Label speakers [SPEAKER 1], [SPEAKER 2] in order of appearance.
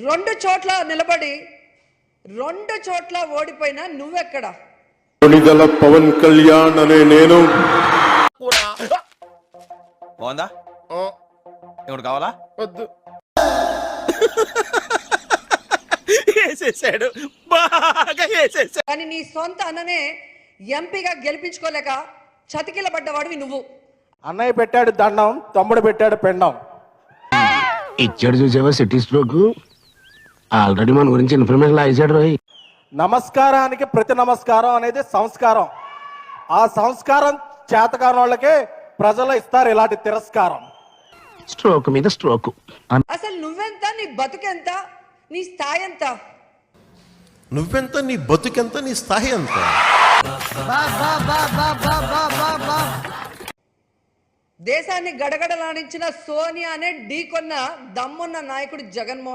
[SPEAKER 1] రెండు చోట్ల నిలబడి రెండు చోట్ల ఓడిపోయినా నువ్వెక్కడ?
[SPEAKER 2] కొణిదెల పవన్ కళ్యాణ్ అనే నేను
[SPEAKER 3] బాగుందా? ఎవరు కావాలా?
[SPEAKER 2] వద్దు.
[SPEAKER 3] వేసేసాడు, బాగా వేసేసాడు.
[SPEAKER 1] కానీ నీ సొంత అన్ననే ఎంపీగా గెలిపించుకోలేక చతికిల పడ్డవాడివి నువ్వు.
[SPEAKER 4] అన్నయ్య పెట్టాడు దండం, తమ్ముడు పెట్టాడు పెండం.
[SPEAKER 5] ఇచ్చాడు చూసావా సిటీ స్ట్రోక్. ఆల్రెడీ మన గురించి ఇన్ఫర్మేషన్ ఇచ్చాడు రోయ్.
[SPEAKER 4] నమస్కారానికి ప్రతి నమస్కారం అనేది సంస్కారం. ఆ సంస్కారం చేతకాని వాళ్ళకే ప్రజలు ఇస్తారు ఇలాంటి తిరస్కారం.
[SPEAKER 5] స్ట్రోక్ మీద స్ట్రోక్.
[SPEAKER 1] అసలు నువ్వెంత, నీ బతుకెంత, నీ స్థాయి ఎంత?
[SPEAKER 2] నువ్వెంత, నీ బతుకెంత, నీ స్థాయి ఎంత?
[SPEAKER 1] దేశాన్ని గడగడలాడించిన సోనియానే ఢీకొన్న దమ్మున్న నాయకుడు జగన్మోహన్.